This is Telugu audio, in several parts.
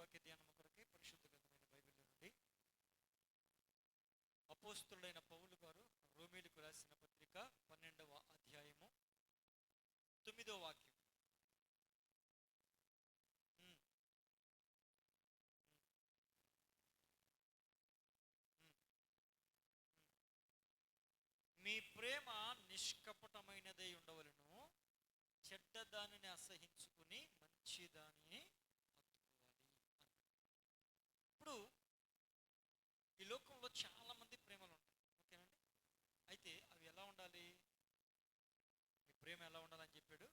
వాక్య ధ్యానము కొరకై పరిశుద్ధ గ్రంథమైన బైబిల్ నుండి అపోస్తుడైన పౌలు గారు రోమీలకు రాసిన పత్రిక 12వ అధ్యాయము 9వ వాక్యం. ఉమ్, ఉమ్, ఉమ్. మీ ప్రేమ నిష్కపటమైనదై ఉండవలను, చెడ్డ దానిని అసహించుకుని మంచి దానిని హత్తుకోవాలి అన్నాడు. ఇప్పుడు ఈ లోకంలో చాలా మంది ప్రేమలు ఉంటాయి, ఓకేనండి. అయితే అవి ఎలా ఉండాలి? మీ ప్రేమ ఎలా ఉండాలని చెప్పాడు?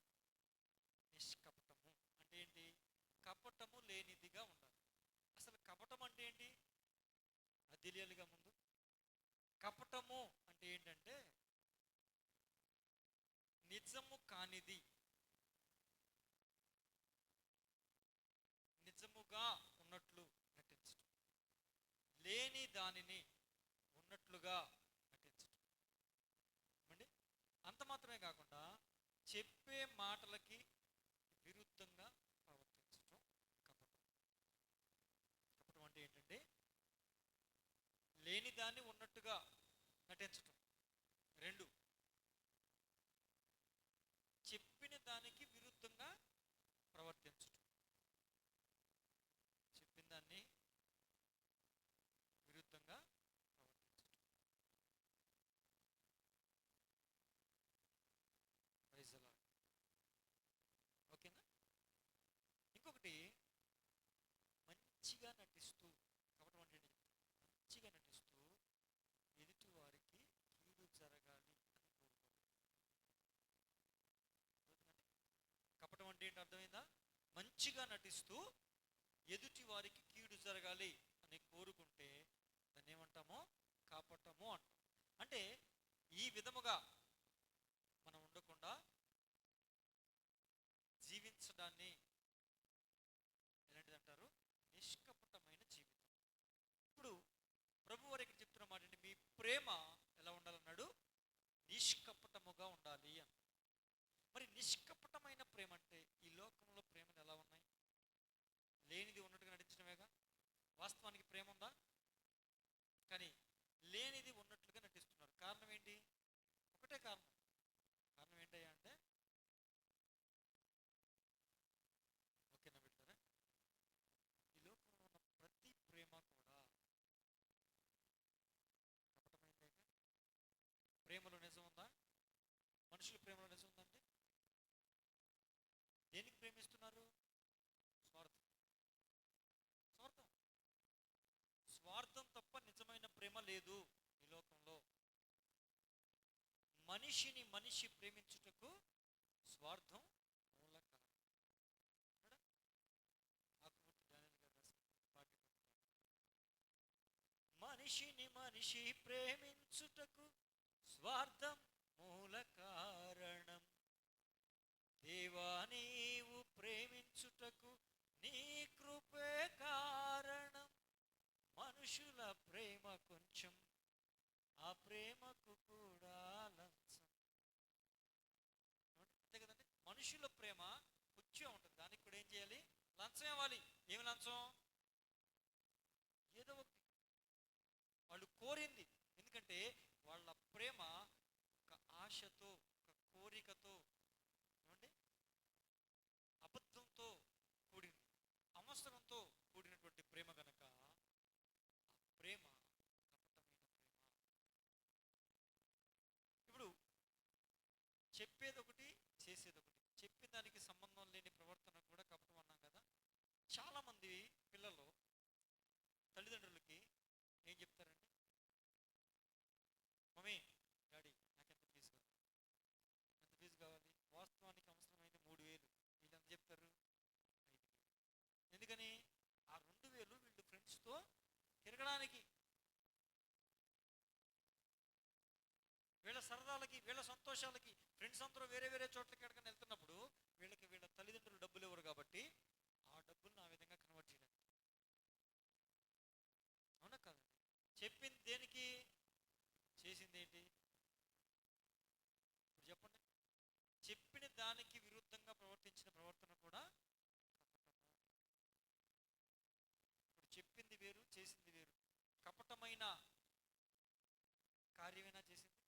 నిష్కపటము అంటే ఏంటి? కపటము లేనిదిగా ఉండాలి. అసలు కపటం అంటే ఏంటి అది తెలియాలిగా ముందు. కపటము అంటే ఏంటంటే నిజము కానిది నిజముగా ఉన్నట్లు నటించటం, లేని దానిని ఉన్నట్లుగా నటించటం అండి. అంత మాత్రమే కాకుండా చెప్పే మాటలకి విరుద్ధంగా ప్రవర్తించటం కపటం. కపటం అంటే ఏంటంటే లేని దాన్ని ఉన్నట్టుగా నటించటం. రెండు, చెప్పిన దానికి విరుద్ధంగా ప్రవర్తించటం. చెప్పిన దాన్ని విరుద్ధంగా ప్రవర్తించటం. Praise the lord. ఓకేనా? ఇంకొకటి, మంచిగా నటిస్తూ, కపటం అంటే ఏంటి? మంచిగా నటిస్తూ ఎదుటి వారికి కీడు జరగాలి అని కోరుకోవడం. కపటం అంటే ఏంటి అర్థమైందా? మంచిగా నటిస్తూ ఎదుటి వారికి కీడు జరగాలి అని కోరుకుంటే దాన్ని ఏమంటామో? కపటము అంటాం. అంటే ఈ విధముగా మనం ఉండకుండా జీవించడాన్ని ఎలాంటిది అంటారు? నిష్కపటమైన జీవితం. ఇప్పుడు ప్రభు వారు ఇక్కడ చెప్తున్న మాట ఏంటి? మీ ప్రేమ ఎలా ఉండాలన్నాడు? నిష్కపటముగా ఉండాలి అని. మరి నిష్కపటమైన ప్రేమ అంటే ఈ లోకంలో ప్రేమలు ఎలా ఉన్నాయి? లేనిది ఉన్నట్టుగా నటించడమేగా. వాస్తవానికి ప్రేమ ఉందా? కానీ లేనిది ఉన్నట్లుగా నటిస్తున్నారు. కారణం ఏంటి? ఒకటే కారణం. కారణం ఏంటయ్యా అంటే, ఓకేనా బిడ్డలారా, ఈ లోకంలో ఉన్న ప్రతి ప్రేమ కూడా కపటమైందేగా. ప్రేమలో నిజం ఉందా? మనుషుల ప్రేమలో నిజం ఉందంటే దేనికి ప్రేమిస్తున్నారు? స్వార్థం. స్వార్థం స్వార్థం తప్ప నిజమైన ప్రేమ లేదు ఈ లోకంలో. మనిషిని మనిషి ప్రేమించుటకు స్వార్థం మూల కారణం. ఇక్కడ ఆకుపూర్తి డానియల్ గారు రాసిన పాఠ్య పుస్తకం. మనిషిని మనిషి ప్రేమించుటకు స్వార్థం మూల కారణం. దేవా నీవు ప్రేమించుటకు నీ కృపే కారణం. మనుషుల ప్రేమ కొంచెం, ఆ ప్రేమకు కూడా లంచం. అంతే కదండి. మనుషుల ప్రేమ కొంచెం ఉంటుంది, దానికి కూడా ఏం చేయాలి? లంచం ఇవ్వాలి. ఏమి లంచం? ఏదో ఒకటి వాళ్ళు కోరింది. ఎందుకంటే వాళ్ళ ప్రేమ ఒక ఆశతో, ఒక కోరికతో, ఏమండి, అబద్ధంతో కూడింది, అవసరంతో కూడినటువంటి ప్రేమ గనక ఆ ప్రేమ కపటమైన ప్రేమ. ఇప్పుడు చెప్పేది ఒకటి, చేసేది ఒకటి. చెప్పిన దానికి సంబంధం లేని ప్రవర్తన కూడా కపటం అన్నాం కదా. చాలా మంది పిల్లలు తల్లిదండ్రులకి ఏం చెప్తారండి? మమ్మీ, డాడీ, నాకు ఎంత ఫీజు కావాలి? ఎంత ఫీజు కావాలి? వాస్తవానికి అవసరమైన 3,000. వీళ్ళు ఎంత చెప్తారు? 5,000. ఎందుకని? ఆ 2,000 వీళ్ళు ఫ్రెండ్స్తో తిరగడానికి, వీళ్ళ సరదాలకి, వీళ్ళ సంతోషాలకి. ఫ్రెండ్స్ అందరూ వేరే వేరే చోట్లకి ఎక్కడికైనా వెళ్తున్నప్పుడు వీళ్ళకి వీళ్ళ తల్లిదండ్రులు డబ్బులు ఇవ్వరు కాబట్టి ఆ డబ్బులను ఆ విధంగా కన్వర్ట్ చేయడానికి. అవునా కాదండి? చెప్పింది దేనికి? చేసింది ఏంటి? ఇప్పుడు చెప్పండి. చెప్పిన దానికి విరుద్ధంగా ప్రవర్తించిన ప్రవర్తన కూడా కపటము. వేరు, చేసింది వేరు. కపటమైన కార్యమైనా చేసింది,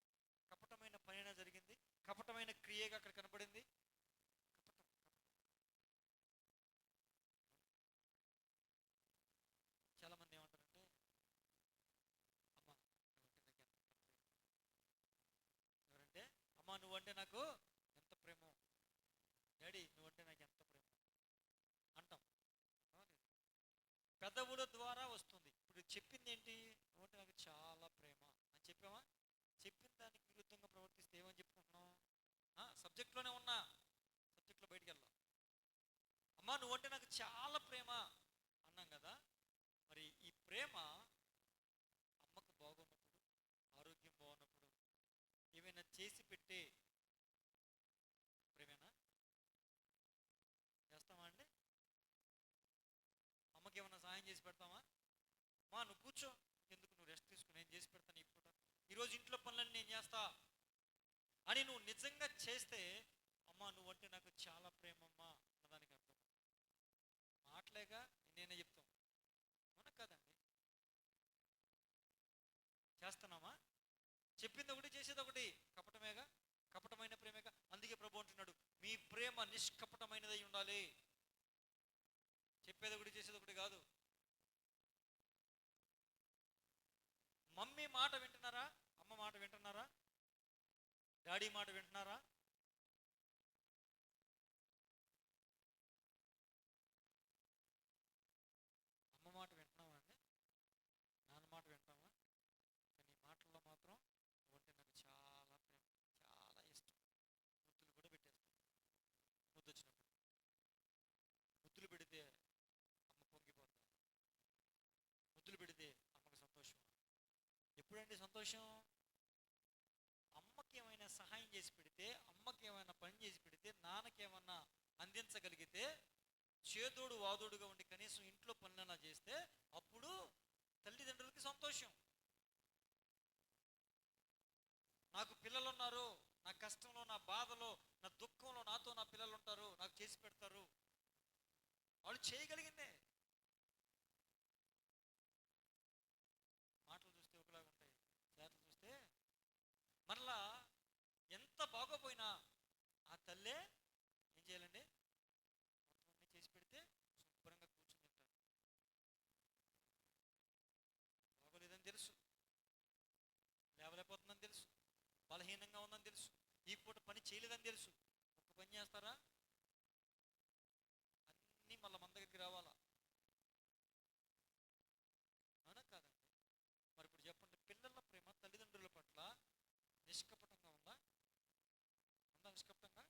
కపటమైన పనైనా జరిగింది, కపటమైన క్రియగా అక్కడ కనబడింది. కపటం చాలా మంది ఏమంటారంటే, అమ్మ ఎవరంటే, అమ్మ నువ్వంటే నాకు ఎంత ప్రేమో, డాడీ నువ్వంటే నాకు ఎంత ప్రేమో అంటాం. పెదవుల ద్వారా వస్తుంది. ఇప్పుడు చెప్పింది ఏంటి? నువ్వంటే నాకు చాలా ప్రేమ అని చెప్పామా? చెప్పిన దానికి విరుద్ధంగా ప్రవర్తిస్తే ఏమని చెప్పుకుంటున్నాం? సబ్జెక్ట్లోనే ఉన్నా, సబ్జెక్ట్లో బయటికి వెళ్దాం. అమ్మా నువ్వంటే నాకు చాలా ప్రేమ అన్నాం కదా. మరి ఈ ప్రేమ అమ్మకు బాగున్నప్పుడు, ఆరోగ్యం బాగున్నప్పుడు ఏమైనా చేసి పెట్టే ప్రేమేనా? చేస్తామా అండి? అమ్మకి ఏమైనా సహాయం చేసి పెడతామా? మా నువ్వు కూర్చో, ఎందుకు నువ్వు రెస్ట్ తీసుకుని నేను చేసి పెడతాను ఈ పూట, ఈరోజు ఇంట్లో పనులన్నీ నేను చేస్తా అని నువ్వు నిజంగా చేస్తే, అమ్మ నువ్వంటే నాకు చాలా ప్రేమమ్మా అన్నదానికి అర్థం. మాటలేగా నేనే చెప్తాం, అవునా కాదండి? చేస్తున్నామా? చెప్పింది ఒకటి, చేసేది ఒకటి. కపటమేగా, కపటమైన ప్రేమేగా. అందుకే ప్రభు అంటున్నాడు, మీ ప్రేమ నిష్కపటమైనదై ఉండాలి. చెప్పేది ఒకటి, చేసేది ఒకటి కాదు. మమ్మీ మాట వింటున్నారా? అమ్మ మాట వింటున్నారా? డాడీ మాట వింటున్నారా? అమ్మ మాట వింటున్నావా అండి? నాన్న మాట వింటామా? కానీ మాటల్లో మాత్రం నువ్వంటే నాకు చాలా ప్రేమ, చాలా ఇష్టం. ముద్దులు కూడా పెట్టేస్తాం. ముద్దు వచ్చినప్పుడు ముద్దులు పెడితే అమ్మ పొంగిపోతా, ముద్దులు పెడితే అమ్మకు సంతోషం. ఎప్పుడండి సంతోషం? అమ్మకి ఏమైనా సహాయం చేసి పెడితే, అమ్మకి ఏమైనా పని చేసి పెడితే, నాన్నకి ఏమన్నా అందించగలిగితే, చేదోడు వాదోడుగా ఉండి కనీసం ఇంట్లో పనులన్నా చేస్తే, అప్పుడు తల్లిదండ్రులకి సంతోషం. నాకు పిల్లలు ఉన్నారు, నా కష్టంలో, నా బాధలో, నా దుఃఖంలో నాతో నా పిల్లలు ఉంటారు, నాకు చేసి పెడతారు. వాళ్ళు చేయగలిగిందే. మాటలు చూస్తే ఒకలాగా ఉంటాయి, చేతలు చూస్తే మరలా ఎంత బాగోపోయినా ఆ తల్లే ఏం చేయాలండి? మొత్తం అన్ని చేసి పెడితే శుభ్రంగా కూర్చుని తింటారు. బాగోలేదని తెలుసు, లేవలేకపోతుందని తెలుసు, బలహీనంగా ఉందని తెలుసు, ఈ పూట పని చేయలేదని తెలుసు. ఒక్క పని చేస్తారా? అన్నీ మళ్ళీ మన దగ్గరికి రావాలా, అవునా కాదండి? మరి ఇప్పుడు చెప్పండి, పిల్లల ప్రేమ తల్లిదండ్రుల పట్ల నిష్కపటంగా ఉందా? ఉందా నిష్కపటంగా?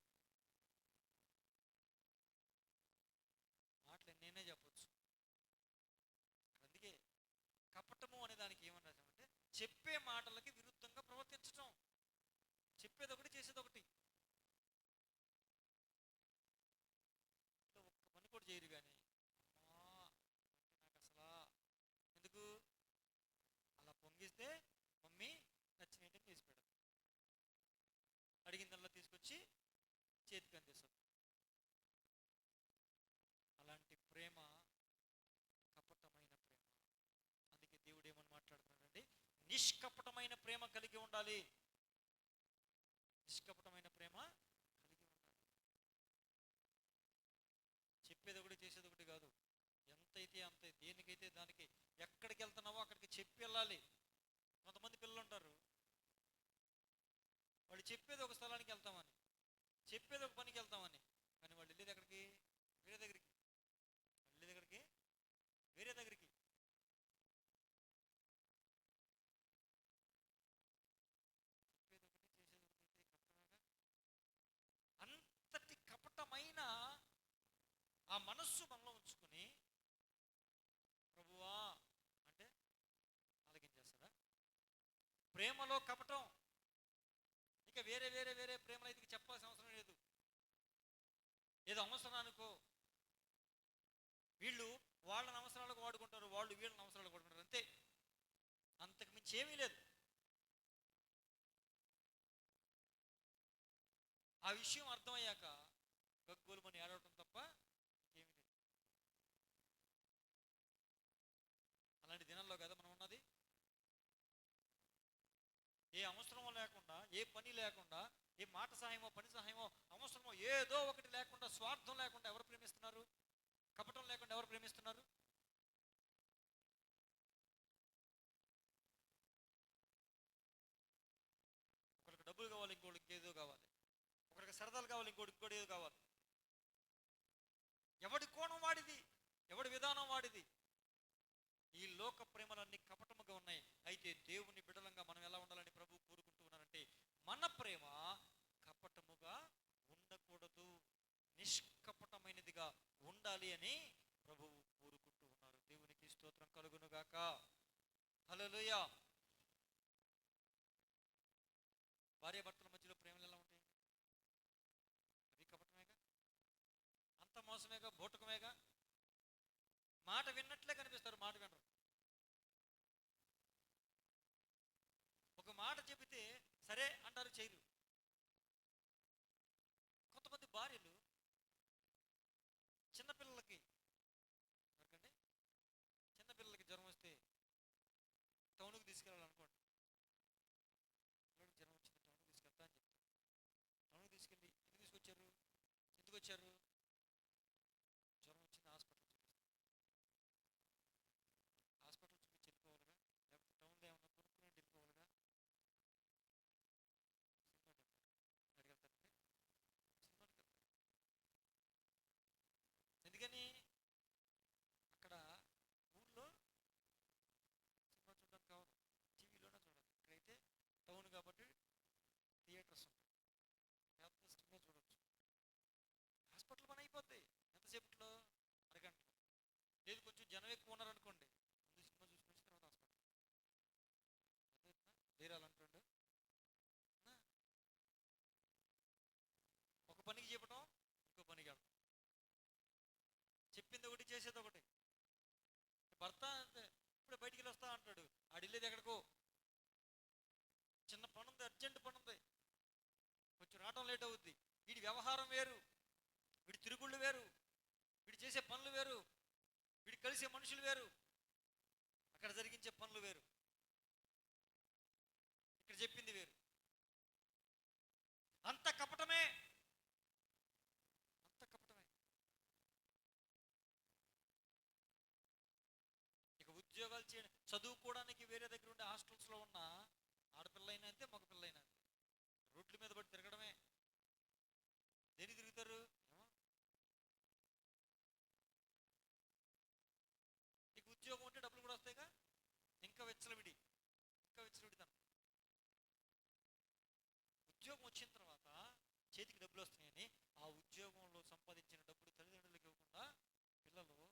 మాటలు ఎన్నైనా చెప్పొచ్చు. అందుకే కపటము అనే దానికి ఏమన్నా అంటే, చెప్పే మాటలకి విరుద్ధంగా ప్రవర్తించటం. చెప్పేది ఒకటి, చేసేది ఒకటి. ఒక్క పని కూడా చేయరు కానీ, అమ్మా అంటే నాకు అసలా ఎందుకు అలా పొంగిస్తే మమ్మీ నచ్చినట్టు చేసి పెడతాం, అడిగిందల్లా తీసుకొచ్చి చేతికి అందిస్తాం. అలాంటి ప్రేమ కపటమైన ప్రేమ. అందుకే దేవుడు ఏమని మాట్లాడుతున్నాడండి? నిష్కపటమైన ప్రేమ కలిగి ఉండాలి. నిష్కపటమైన ప్రేమ కలిగి ఉండాలి. చెప్పేది ఒకటి, చేసేది ఒకటి కాదు. ఎంతైతే అంతే, దేనికైతే దానికి. ఎక్కడికి వెళ్తున్నావో అక్కడికి చెప్పి వెళ్ళాలి. కొంతమంది పిల్లలు ఉంటారు, వాళ్ళు చెప్పేది ఒక స్థలానికి వెళ్తామని, చెప్పేది ఒక పనికి వెళ్తామని, కానీ వాళ్ళు వెళ్ళేది ఎక్కడికి? వేరే దగ్గరికి. వెళ్ళేది ఎక్కడికి? వేరే దగ్గరికి. చెప్పేది ఒకటి, చేసేది ఒకటి అయితే కపటమేగా. అంతటి కపటమైన ఆ మనస్సు మనలో ఉంచుకుని ప్రభువా అంటే ఆలకించేస్తారా? ప్రేమలో కపటం. ఇక వేరే వేరే వేరే ప్రేమలు అయితే చెప్పాల్సిన అవసరం లేదు. ఏదో అవసరానికో వీళ్ళు వాళ్ళ అవసరాలకు వాడుకుంటారు, వాళ్ళు వీళ్ళని అవసరాలకు వాడుకుంటారు, అంతే. అంతకు మించి ఏమీ లేదు. ఆ విషయం అర్థమయ్యాక గగ్గోలుమని ఏడవటం తప్ప ఇంకేమీ లేదు. లేకుండా, ఏ మాట సహాయమో పని సహాయమో అవసరమో ఏదో ఒకటి లేకుండా, స్వార్థం లేకుండా ఎవరు ప్రేమిస్తున్నారు? కపటం లేకుండా ఎవరు ప్రేమిస్తున్నారు? ఒకరికి డబ్బులు కావాలి, ఇంకోటి ఇంకేదో కావాలి. ఒకరికి సరదాలు కావాలి, ఇంకోటి ఏదో కావాలి. ఎవడి కోణం వాడిది, ఎవడి విధానం వాడిది. ఈ లోక ప్రేమలన్నీ కపటముగా ఉన్నాయి. అయితే దేవుని బిడలంగా మనం ఎలా ఉండాలని ప్రభు కోరుకుంటూ ఉన్నారంటే, మన ప్రేమ కపటముగా ఉండకూడదు, నిష్కపటమైనదిగా ఉండాలి అని ప్రభువు కోరుకుంటూ ఉన్నారు. దేవునికి స్తోత్రం కలుగును గాక. హల్లెలూయా. భార్యాభర్తల మధ్యలో ప్రేమలు ఎలా ఉంటాయి? అవి కపటమేగా, అంత మోసమేగా, బోటకమేగా. మాట విన్నట్లే కనిపిస్తారు, మాట వినరు. ఒక మాట చెబితే సరే అంటారు, చేయరు. కొంతమంది భార్యలు చిన్నపిల్లలకి ఎవరికంటే చిన్నపిల్లలకి జ్వరం వస్తే టౌన్కి తీసుకెళ్ళాలనుకోండి. జ్వరం వచ్చింది, టౌన్కి తీసుకెళ్తా అని చెప్తారు. టౌన్కి తీసుకెళ్ళి ఎందుకు వచ్చారు? జ్వరం వచ్చింది, హాస్పిటల్ చూపించి వెళ్ళిపోవాలిగా, లేకపోతే టౌన్లో ఏమన్నా కొనుక్కుని వెళ్ళిపోవాలిగా. సినిమాకి వెళ్తారు, అడిగి వెళ్తారంటే సినిమాకి వెళ్తారు. ఎందుకని? అక్కడ ఊళ్ళో సినిమా చూడడానికి కావాలి, టీవీలోనే చూడాలి. ఇక్కడైతే టౌన్ కాబట్టి థియేటర్స్ ఉంటాయి, పెద్ద సినిమా చూడవచ్చు. హాస్పిటల్ పని అయిపోద్ది ఎంతసేపట్లో, అరగంటలో. లేదు కొంచెం జనం ఎక్కువ ఉన్నారనుకోండి, ముందు సినిమా చూసుకొని తర్వాత హాస్పిటల్. తీరాలంటాడు. ఒక పనికి చెప్పడం, ఇంకో పనికి వెళ్ళడం. చెప్పింది ఒకటి, చేసేది ఒకటి. భర్త అంతే, ఇప్పుడే బయటికి వెళ్ళి వస్తా అంటాడు, ఆడిల్లేది ఎక్కడికో, చిన్న పని ఉంది, అర్జెంట్ పని ఉంది, కొంచెం రావడం లేట్ అవుద్ది. వీడి వ్యవహారం వేరు, వీడి తిరుగుళ్ళు వేరు, వీడి చేసే పనులు వేరు, వీడి కలిసే మనుషులు వేరు, అక్కడ జరిగించే పనులు వేరు, ఇక్కడ చెప్పింది వేరు. అంత కపటమే, అంత కపటమే. ఇక ఉద్యోగాలు చేయడం, చదువుకోవడానికి వేరే దగ్గర ఉండే హాస్టల్స్లో ఉన్న ఆడపిల్లైనా అంతే, మగ పిల్లైనా అంతే, రోడ్ల మీద పడి తిరగడమే. దేనికి తిరుగుతారు? నీకు ఉద్యోగం ఉంటే డబ్బులు కూడా వస్తాయిగా, ఇంకా విచ్చలవిడితనం. ఉద్యోగం వచ్చిన తర్వాత చేతికి డబ్బులు వస్తున్నాయని ఆ ఉద్యోగంలో సంపాదించిన డబ్బులు తల్లిదండ్రులకు ఇవ్వకుండా పిల్లలు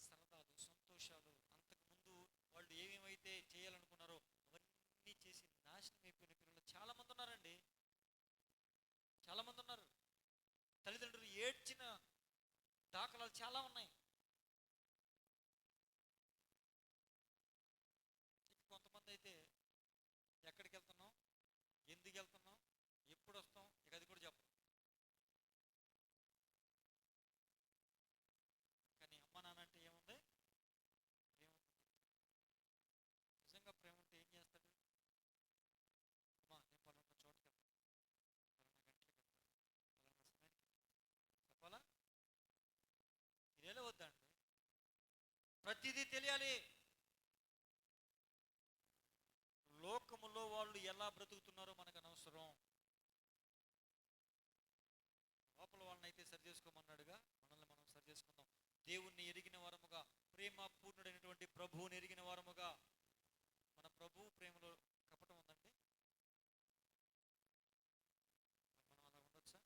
సరదాలు, సంతోషాలు, అంతకుముందు వాళ్ళు ఏమేమైతే చేయాలనుకున్నారో అవన్నీ చేసి నాశనం అయిపోయిన పిల్లలు చాలామంది ఉన్నారండి, చాలామంది ఉన్నారు. తల్లిదండ్రులు ఏడ్చిన దాఖలాలు చాలా ఉన్నాయి. కొంతమంది అయితే ఎక్కడికి వెళ్తున్నాం, ఎందుకు వెళ్తున్నాం, ఎప్పుడు వస్తాం, ఇక అది కూడా చెప్పరు. కానీ అమ్మ నాన్న అంటే ఏముంది? ప్రేమ. నిజంగా ప్రేమ ఉంటే ఏం చేస్తాడు? అమ్మా నేను పలానా చోటుకి వెళ్తాను, పలానా గంటలకి వెళ్తాను, పలానా సమయానికి చెప్పాలా? తెలియాలి వద్దా అండి? ప్రతిదీ తెలియాలి. లోకములో వాళ్ళు ఎలా బ్రతుకుతున్నారో మనకు అనవసరం. లోపల వాళ్ళని అయితే సరి చేసుకోమన్నాడుగా, మనల్ని మనం సరి చేసుకుందాం. దేవుణ్ణి ఎరిగిన వారముగా, ప్రేమ పూర్ణుడైనటువంటి ప్రభువుని ఎరిగిన వారముగా. మన ప్రభువు ప్రేమలో కపటం ఉందండి? మనం అలా ఉండొచ్చా?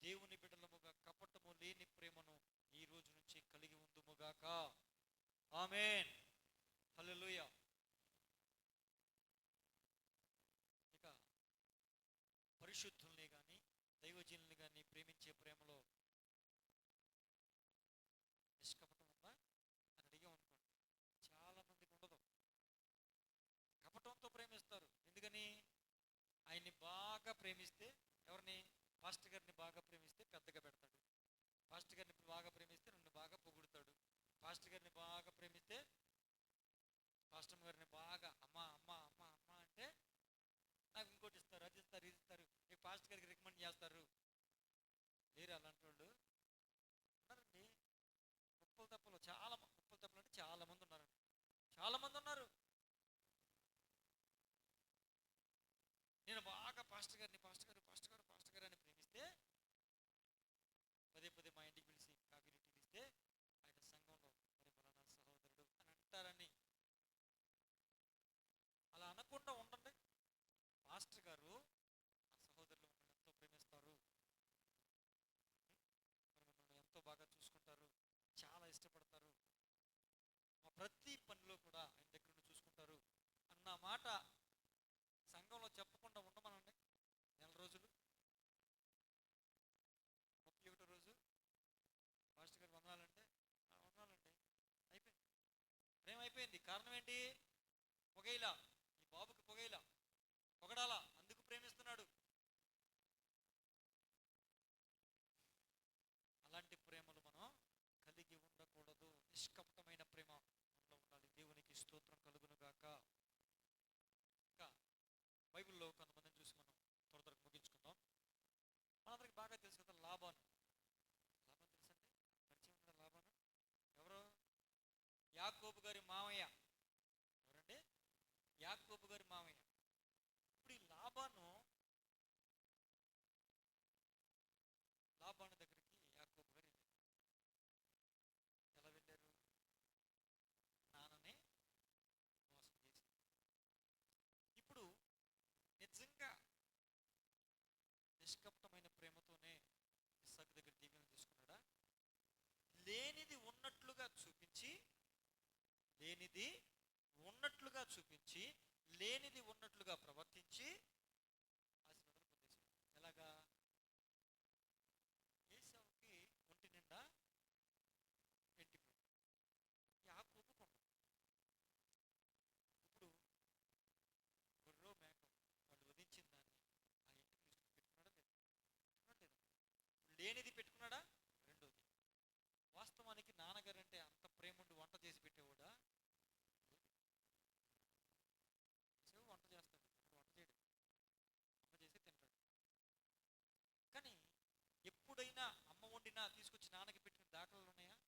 దేవుని బిడ్డలముగా కపటము లేని ప్రేమను ఈ రోజు నుంచి కలిగి ఉందుముగాక. ఆమేన్. హల్లెలూయా. ఇక పరిశుద్ధుల్ని కానీ దైవజనుల్ని కానీ ప్రేమించే ప్రేమలో నిష్కపటం ఉందా అని అడిగాం అనుకోండి, చాలా మందికి ఉండదు. కపటంతో ప్రేమిస్తారు. ఎందుకని? ఆయన్ని బాగా ప్రేమిస్తే, ఎవరిని? పాస్టర్ గారిని బాగా ప్రేమిస్తే పెద్దగా పెడతాడు. పాస్టర్ గారిని బాగా ప్రేమిస్తే నన్ను బాగా పొగుడుతాడు. పాస్టర్ గారిని బాగా ప్రేమిస్తే పాస్టర్ గారిని బాగా అమ్మా ప్రేమగా పాస్టర్ గారిని పాస్టర్ గారు పాస్టర్ గారు పాస్టర్ గారు అని ప్రేమిస్తే, పదే పదే మా ఇంటికి పిలిచి కాఫీలు టీలు ఇస్తే, ఆయన సంఘంలో మరి ఫలానా సహోదరుడు అని అంటారని అలా అనకుండా ఉండండి. పాస్టర్ గారు ఆ సహోదరులు మమ్మల్ని ఎంతో ప్రేమిస్తారు, మరి మమ్మల్ని ఎంతో బాగా చూసుకుంటారు, చాలా ఇష్టపడతారు, మా ప్రతి పనిలో కూడా ఆయన దగ్గర నుండి చూసుకుంటారు అన్న మాట సంఘంలో చెప్పకుండా ఉండమనండి. నెల రోజులు, 31 రోజు పాస్టర్ గారు వందనాలంటే వందనాలంటే అయిపోయింది, ప్రేమ అయిపోయింది. కారణం ఏంటి? పొగైలా, ఈ బాబుకి పొగైలా, పొగడాలా, అందుకు ప్రేమిస్తున్నాడు. అలాంటి ప్రేమలు మనం కలిగి ఉండకూడదు. నిష్కపటమైన ప్రేమ మనలో ఉండాలి. దేవునికి స్తోత్రం కలుగును గాక. ఇంకా బైబిల్లో కొంతమందిని చూసి మనం త్వర త్వరగా ముగించుకుందాం. మనందరికి బాగా తెలుసు కదా లాబాను. లాబాను తెలుసండి, పరిచయం ఉన్నాడు లాబాను. ఎవరు? యాకోబు గారి మామయ్య. ఎవరండి? యాకోబు గారి మామయ్య. ఇప్పుడు ఈ లాబాను దగ్గరికి యాకోబు గారు వెళ్ళారు. ఎలా వెళ్ళారు? నాన్ననే మోసం చేసి. ఇప్పుడు నిజంగా నిష్కపటమైన ప్రేమతోనే ఇస్సాకు దగ్గర దీవెనలు తీసుకున్నాడా? లేనిది ఉన్నట్లుగా చూపించి, లేనిది ఉన్నట్లుగా చూపించి, లేనిది ఉన్నట్లుగా ప్రవర్తించి ఆశీర్వాదాలు పొందేశాడు. ఎలాగా? ఏసావుకి ఒంటి నిండా ఎండిపోయింది, యాకోబు కొండ. ఇప్పుడు గొర్రె మేక వాళ్ళు వధించిన దాన్ని ఆ ఇంటికి పెట్టుకున్నాడా లేదా? పెట్టుకున్నాడా లేదా? లేనిది పెట్టుకున్నాడా? రెండోది, వాస్తవానికి నాన్నగారు అంటే అంత ప్రేమ ఉండి వంట చేసి పెట్టేవాడా? వంట చేస్తాడు, వంట చేయడు, అమ్మ చేసి తింటాడు. కానీ ఎప్పుడైనా అమ్మ వండినా తీసుకొచ్చి నాన్నకి పెట్టిన దాఖలాలు ఉన్నాయా?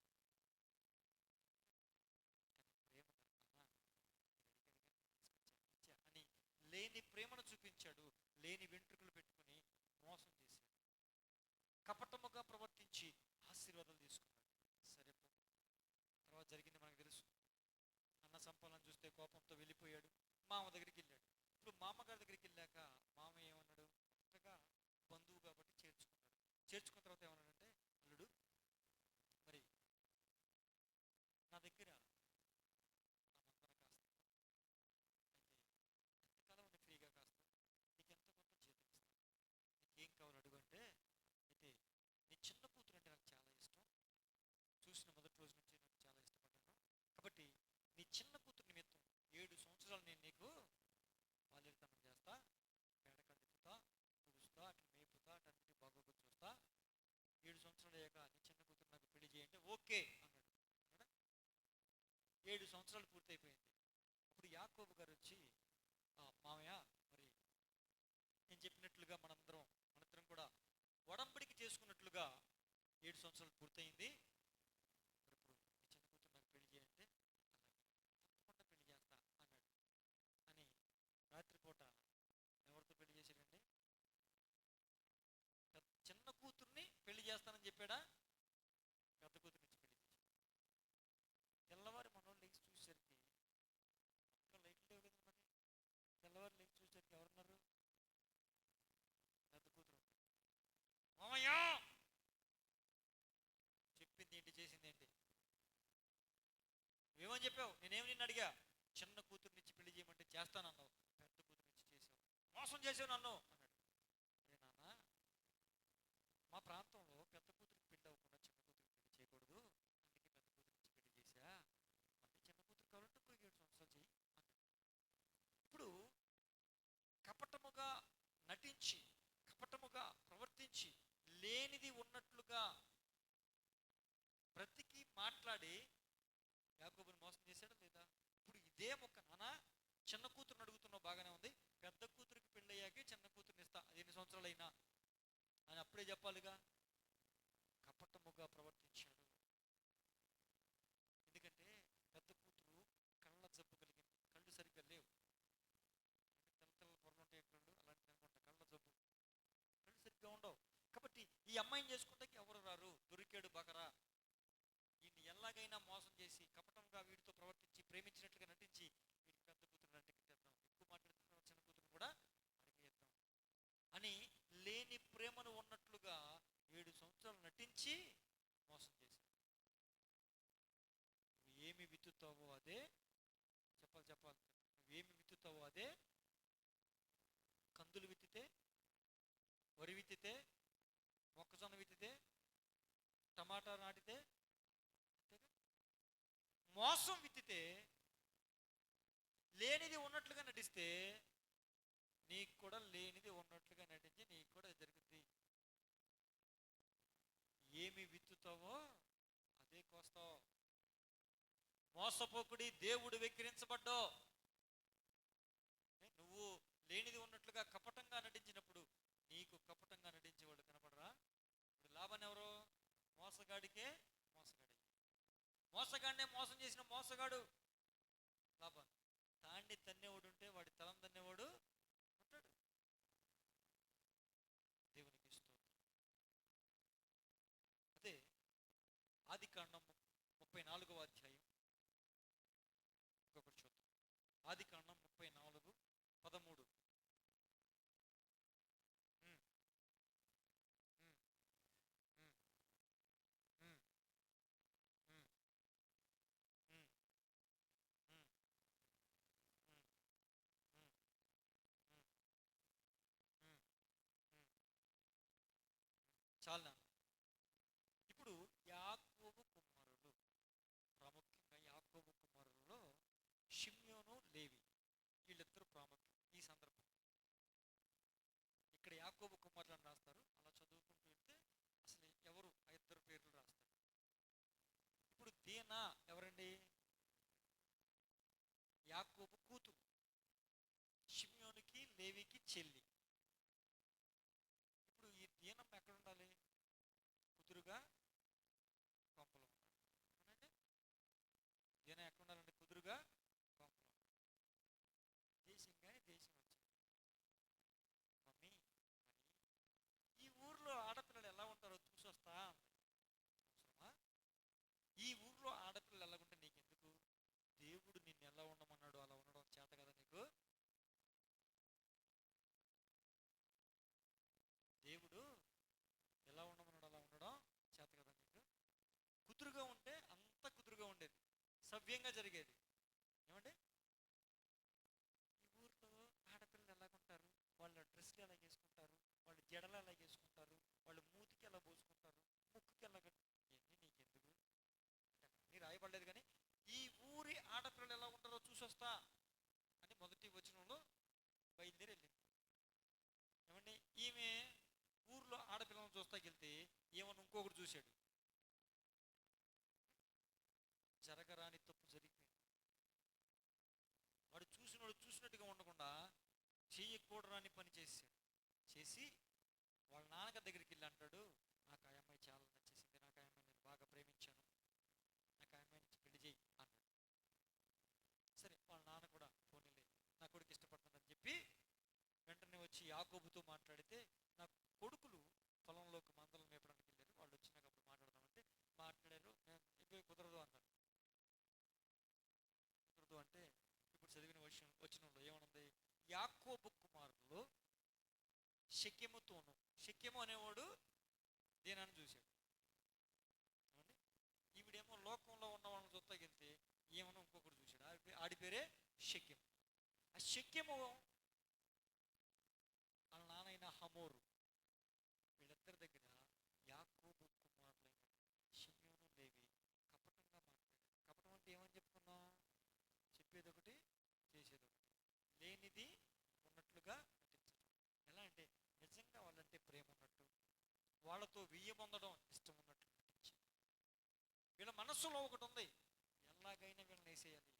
కానీ ప్రేమ ఇచ్చా అని లేని ప్రేమను చూపించాడు. లేని వెంట్రుకలు పెట్టుకుని మోసం చేశాడు, కపటముగా ప్రవర్తించి ఆశీర్వాదాలు తీసుకున్నాడు. సరే, తర్వాత జరిగింది మనకు తెలుసు. అన్న సంపాదన చూస్తే కోపంతో వెళ్ళిపోయాడు, మామ దగ్గరికి వెళ్ళాడు. ఇప్పుడు మామగారి దగ్గరికి వెళ్ళాక మామ ఏమన్నాడు? కొత్తగా బంధువు కాబట్టి చేర్చుకున్నాడు. చేర్చుకున్న తర్వాత ఏమన్నాడంటే, అల్లుడు మరి నా దగ్గర నా మందన కాస్తాను, అయితే ఎంతకాలం ఉండి ఫ్రీగా కాస్తాను, నీకు ఎంత కొంత జీతం ఇస్తాను, నీకేం కావాలి అడుగు అంటే, అయితే నీ చిన్న కూతురు అంటే నాకు చాలా ఇష్టం, చూసిన మొదటి రోజు నుంచి నాకు చాలా ఇష్టపడ్డాను, కాబట్టి నీ చిన్న కూతురు నిమిత్తం 7 సంవత్సరాలు నేను నీకు బాల్యతనం చేస్తా, పేడకలు తిప్పుతా, తుడుస్తా, అట్లా మేపుతా, అటన్నిటి బాగోగులు చూస్తా, 7 సంవత్సరాలు అయ్యాక నీ చిన్న కూతురు నాకు పెళ్లి చేయంటే ఓకే అన్నాడు. 7 సంవత్సరాలు పూర్తయిపోయింది. అప్పుడు యాకోబు గారు వచ్చి, మామయ్య మరి నేను చెప్పినట్లుగా మనిద్దరం కూడా ఒడంబడికి చేసుకున్నట్లుగా 7 సంవత్సరాలు పూర్తయింది, మరి ఇప్పుడు నీ చిన్న కూతురు నాకు పెళ్లి చేయంటే అలాగే తప్పకుండా పెళ్లి చేస్తా అన్నాడు. అని రాత్రిపూట ఎవరితో పెళ్లి చేశాడండి? చిన్న కూతుర్ని పెళ్లి చేస్తానని చెప్పాడా? పెద్ద కూతురు నుంచి పెళ్లి చేశాడు. తెల్లవారి మనోళ్ళు లేచి చూసేసరికి ఇంకా లైట్లు లేవు కదా, మరి తెల్లవారు లేచి చూసేసరికి ఎవరున్నారు? పెద్ద కూతురు. మామయ్య చెప్పింది ఏంటి, చేసింది ఏంటి? నువ్వేమని చెప్పావు? నేనేమి నిన్ను అడిగా? చిన్న కూతురు నుంచి పెళ్లి చేయమంటే చేస్తానన్నావు, పెద్ద కూతురు నుంచి చేసావు, మోసం చేసావు నన్ను అన్నాడు. అరే నాన్న, మా ప్రాంతంలో పెద్ద కూతురికి పెళ్లి అవ్వకుండా చిన్న కూతురికి పెళ్లి చేయకూడదు, అందుకే పెద్ద కూతురు నుంచి పెళ్లి చేశా, మళ్ళీ చిన్న కూతురు కావాలంటే ఇంకో 7 సంవత్సరాలు చెయ్యి అన్నాడు. ఇప్పుడు కపటముగా నటించి, కపటముగా ప్రవర్తించి, లేనిది ఉన్నట్లుగా బ్రతికి మాట్లాడి యాకోబుని మోసం చేశాడా లేదా? ఇప్పుడు ఇదే మొక్క, నాన్న చిన్న కూతురుని అడుగుతున్నావు బాగానే ఉంది, పెద్ద కూతురికి పెళ్ళి అయ్యాకే చిన్న కూతురుని ఇస్తా, అది ఎన్ని సంవత్సరాలు అయినా అని అప్పుడే చెప్పాలిగా. కపటముగా ప్రవర్తించాడు. ఎందుకంటే పెద్ద కూతురు కళ్ళ జబ్బు కలిగింది, కళ్ళు సరిగ్గా లేవు, తెల్ల తెల్ల పొరలు ఉంటాయి కళ్ళు, అలాంటిది అనుకుంటా, కళ్ళ అమ్మాయిని చేసుకుంటే ఎవరు రారు, దొరికాడు బకరా, ఈయన్ని ఎలాగైనా మోసం చేసి కపటంగా వీడితో ప్రవర్తించి ప్రేమించినట్లుగా నటించి వీడికి పెద్ద కూతురు అంటే కట్టేద్దాం, ఎక్కువ మాట్లాడుతున్న చిన్న కూతురు కూడా అడిగేద్దాం అని లేని ప్రేమను ఉన్నట్లుగా 7 సంవత్సరాలు నటించి మోసం చేశాడు. నువ్వు ఏమి విత్తుతావో అదే, చెప్పాలి నువ్వేమి విత్తుతావో అదే. కందులు విత్తితే, వరి విత్తితే, మొక్కజొన్న విత్తితే, టమాటా నాటితే, అంతేగా. మోసం విత్తితే, లేనిది ఉన్నట్లుగా నటిస్తే నీకు కూడా లేనిది ఉన్నట్లుగా నటించి నీకు కూడా జరుగుద్ది. ఏమి విత్తుతావో అదే కోస్తావు. మోసపోకుడి, దేవుడు వెక్కిరించబడ్డావు. నువ్వు లేనిది ఉన్నట్లుగా కపటంగా నటించినప్పుడు నీకు కపటంగా నటించేవాళ్ళు కనపడరా? ఇప్పుడు లాభాన్ని ఎవరు? మోసగాడికే మోసగాడి, మోసగాడినే మోసం చేసిన మోసగాడు లాభం. తాండి తన్నేవాడు ఉంటే వాడి తలం తన్నేవాడు ఉంటాడు. దేవునికి స్తోత్రం. అదే ఆదికాండం 34వ అధ్యాయం ఇంకొకటి చూద్దాం. ఆదికాండం 34:13. చాలా. ఇప్పుడు యాకోబు కుమారులు, ప్రాముఖ్యంగా యాకోబు కుమారులలో షిమ్యోను, లేవి, వీళ్ళిద్దరు ప్రాముఖ్యం ఈ సందర్భం. ఇక్కడ యాకోబు కుమారులు అని రాస్తారు. అలా చదువుకుంటూ వెళ్తే అసలు ఎవరు ఆ ఇద్దరు పేర్లు రాస్తారు. ఇప్పుడు దీనా ఎవరండి? యాకోబు కూతురు, షిమ్యోనుకి లేవికి చెల్లి. ఇప్పుడు ఈ దీనం ఎక్కడ ఉండాలి? కుదురుగా కొంపలో ఉండాలి. అవునండి, దీనం ఎక్కడ ఉండాలంటే కుదురుగా కొంపలో. దేశంగానే దేశం వచ్చింది. మమ్మీ మరి ఈ ఊర్లో ఆడపిల్లలు ఎలా ఉంటారో చూసి వస్తా. అవసరమా? ఈ ఊర్లో ఆడపిల్లలు ఎలాగుంటే నీకెందుకు? దేవుడు నిన్ను ఎలా ఉండమన్నాడు అలా ఉండడం చేత కదా నీకు? దేవుడు ఎలా ఉండమన్నాడు అలా ఉండడం చేత కదా నీకు? కుదురుగా ఉంటే అంత కుదురుగా ఉండేది, సవ్యంగా జరిగేది. ఏమంటే ఈ ఊర్లో ఆడపిల్లలు ఎలాగుంటారు, వాళ్ళ డ్రెస్లు ఎలా వేసుకుంటారు, వాళ్ళు జడలు ఎలా వేసుకుంటారు, వాళ్ళు మూతికి ఎలా పోసుకుంటారు, ముక్కుకి ఎలా ఇవన్నీ నీకెందుకు? నీ రాయబడలేదు. కానీ ఈ ఊరి ఆడపిల్లలు ఎలా ఉంటారో చూసొస్తా అని మొదటి వచనంలో బయలుదేరి వెళ్ళింది. ఏమండి, ఈమె ఊర్లో ఆడపిల్లలను చూస్తాకెళ్తే ఏమన్నా ఇంకొకటి చూశాడు. జరగరాని తప్పు జరిగిపోయింది. వాడు చూసినట్టుగా ఉండకుండా చెయ్యకూడరాని పని చేశాడు. చేసి వాళ్ళ నాన్నగారి దగ్గరికి వెళ్ళి అంటాడు, నాకు ఆ అమ్మాయి చాలా నచ్చేసింది, నాకు ఆ అమ్మాయి నేను బాగా ప్రేమించాను, నాకు ఆ అమ్మాయి నుంచి పెళ్లి చేయి అన్నాడు. సరే, వాళ్ళ నాన్న కూడా పోనీలే నా కొడుకు ఇష్టపడుతుందని చెప్పి వెంటనే వచ్చి యాకోబుతో మాట్లాడితే, నా కొడుకులు పొలంలోకి మందలను మేపడానికి వెళ్ళారు, వాళ్ళు వచ్చినాక అప్పుడు మాట్లాడదామంటే మాట్లాడారు. ఇప్పుడు కుదరదు అన్నారు. కుదరదు అంటే ఇప్పుడు చదివిన వచనంలో ఏమనుంది? యాకోబు కుమారులు షెకెముతోను, షెకెము అనేవాడు దేనాన్ని చూశాడు. ఏమండి, ఈవిడేమో లోకంలో ఉన్న వాళ్ళని చూస్తాకెళ్తే ఏమన్నా ఇంకొకటి చూశాడు. ఆడి పేరే షెకెము. ఆ షెకెము వాళ్ళ నాన్నైన హమోరు, వీళ్ళిద్దరి దగ్గర యాకోబు కుమారులైన షిమ్యోను, లేవి కపటంగా మాట్లాడారు. కపటం అంటే ఏమని చెప్పుకున్నాం? చెప్పేది ఒకటి, చేసేది ఒకటి, లేనిది ఉన్నట్లుగా నటించడం. ఎలా అంటే నిజంగా వాళ్ళంటే ప్రేమ ఉన్నట్టు, వాళ్ళతో వెయ్యి పొందడం ఇష్టం ఉన్నట్లు నటించి, వీళ్ళ మనస్సులో ఒకటి ఉంది, ఎలాగైనా వీళ్ళని వేసేయాలి,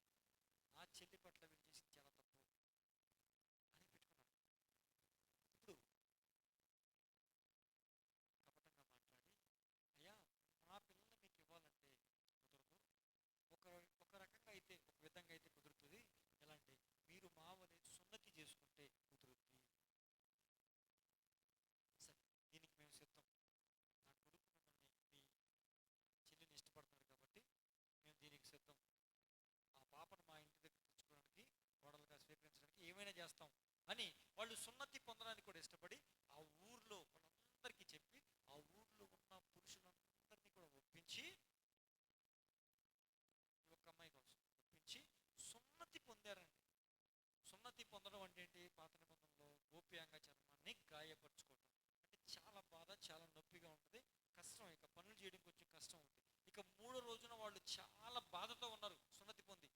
ఆ చెల్లి పట్ల వీళ్ళు చేసింది చాలా తప్పు అని పెట్టుకున్నాడు. ఇప్పుడు కపటంగా మాట్లాడి, అయ్యా మా పిల్లల్ని మీకు ఇవ్వాలంటే కుదరదు, ఒక ఒక రకంగా అయితే ఒక విధంగా అయితే కుదురుతుంది, ఎలా అంటే మీరు మా వలె సున్నతి చేసుకుంటే కుదురుద్ది. సరే, దీనికి మేము సిద్ధం. చేస్తాం అని వాళ్ళు సున్నతి పొందడానికి కూడా ఇష్టపడి ఆ ఊర్లో వాళ్ళందరికీ చెప్పి ఆ ఊర్లో ఉన్న పురుషులందరినీ కూడా ఒప్పించి ఈ ఒక్క అమ్మాయి కోసం ఒప్పించి సున్నతి పొందారండి. సున్నతి పొందడం అంటే ఏంటి? పాత నిబంధనలో గోప్యాంగ చర్మాన్ని గాయపరుచుకోవటం అంటే చాలా బాధ, చాలా నొప్పిగా ఉంటుంది, కష్టం, ఇక పనులు చేయడం కొంచెం కష్టం అవుతుంది. ఇక మూడో రోజున వాళ్ళు చాలా బాధతో ఉన్నారు సున్నతి పొంది,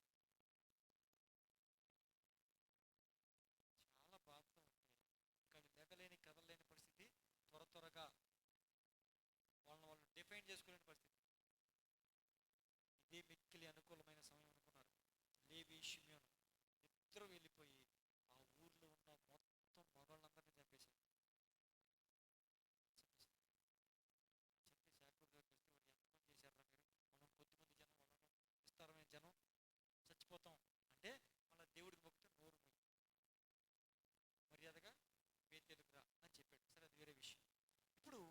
చాలా బాధతో ఉంటే ఇంకా లెగలేని కదలలేని పరిస్థితి, త్వరగా వాళ్ళని వాళ్ళు డిఫైన్ చేసుకోలేని పరిస్థితి. ఇదే మిక్కిలి అనుకూలమైన సమయం అనుకున్నారు. లేవి, షిమ్యోను ఇద్దరు వెళ్ళిపోయి ఆ ఊర్లో ఉన్న మొత్తం మగవాళ్ళందరినీ చంపేశారు. చంపేసి యాకోబు దగ్గరికి వస్తే, వాడు ఎంతమంది చేశారా మీరు? మనం కొద్దిమంది జనం, వాళ్ళను విస్తారమైన జనం, చచ్చిపోతాం అంటే మళ్ళీ దేవుడికి మొక్కితే నోరు మూయి, మర్యాదగా బేతేలుకు రా అని చెప్పాడు. సరే, అది వేరే విషయం. ఇప్పుడు